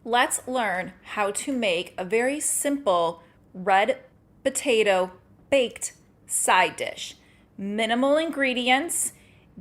let's learn how to make a very simple red potato baked side dish. Minimal ingredients.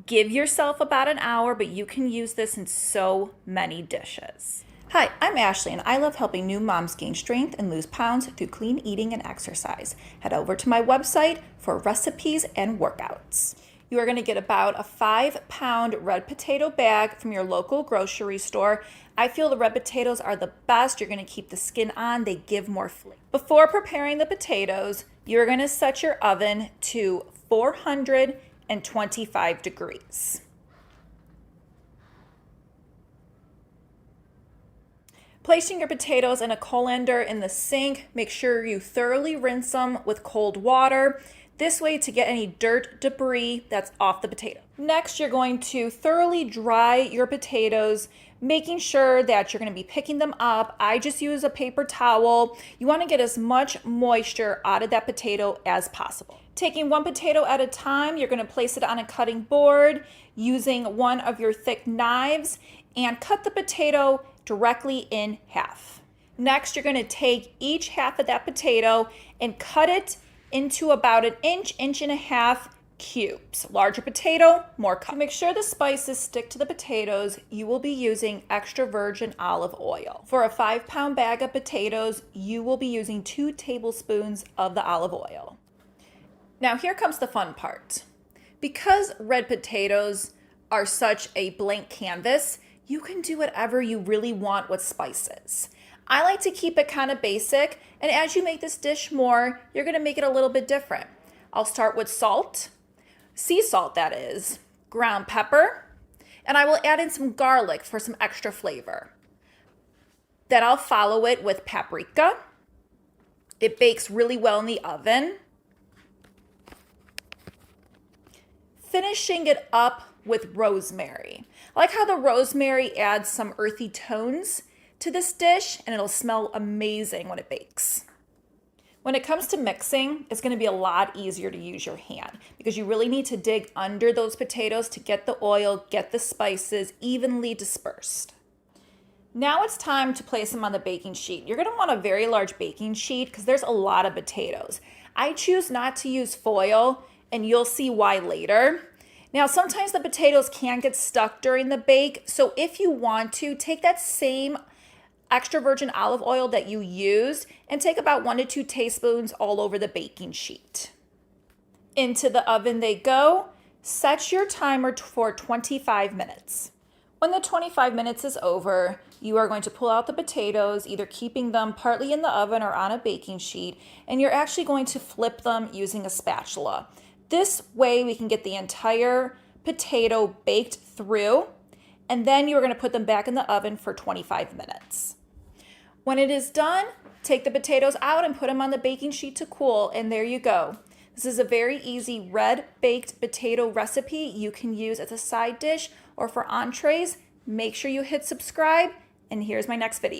Give yourself about an hour, but you can use this in so many dishes. Hi, I'm Ashley, and I love helping new moms gain strength and lose pounds through clean eating and exercise. Head over to my website for recipes and workouts. You are going to get about a 5-pound red potato bag from your local grocery store. I feel the red potatoes are the best. You're going to keep the skin on. They give more flavor. Before preparing the potatoes, you're going to set your oven to 425 degrees. Placing your potatoes in a colander in the sink, make sure you thoroughly rinse them with cold water. This way to get any dirt, debris that's off the potato. Next, you're going to thoroughly dry your potatoes, making sure that you're going to be picking them up. I just use a paper towel. You want to get as much moisture out of that potato as possible. Taking one potato at a time, you're going to place it on a cutting board using one of your thick knives and cut the potato directly in half. Next, you're going to take each half of that potato and cut it into about an inch and a half cubes. Larger potato, more cut. To make sure the spices stick to the potatoes, you will be using extra virgin olive oil. For a 5-pound bag of potatoes, you will be using 2 tablespoons of the olive oil. Now here comes the fun part. Because red potatoes are such a blank canvas, you can do whatever you really want with spices. I like to keep it kind of basic, and as you make this dish more, you're going to make it a little bit different. I'll start with salt, sea salt that is, ground pepper, and I will add in some garlic for some extra flavor. Then I'll follow it with paprika. It bakes really well in the oven. Finishing it up with rosemary. I like how the rosemary adds some earthy tones to this dish, and it'll smell amazing when it bakes. When it comes to mixing, it's going to be a lot easier to use your hand because you really need to dig under those potatoes to get the oil, get the spices evenly dispersed. Now it's time to place them on the baking sheet. You're going to want a very large baking sheet because there's a lot of potatoes. I choose not to use foil, and you'll see why later. Now, sometimes the potatoes can get stuck during the bake, so if you want to, take that same extra virgin olive oil that you used and take about 1 to 2 teaspoons all over the baking sheet. Into the oven they go. Set your timer for 25 minutes. When the 25 minutes is over, you are going to pull out the potatoes, either keeping them partly in the oven or on a baking sheet, and you're actually going to flip them using a spatula. This way we can get the entire potato baked through, and then you're going to put them back in the oven for 25 minutes. When it is done, take the potatoes out and put them on the baking sheet to cool, and there you go. This is a very easy red baked potato recipe you can use as a side dish or for entrees. Make sure you hit subscribe, and here's my next video.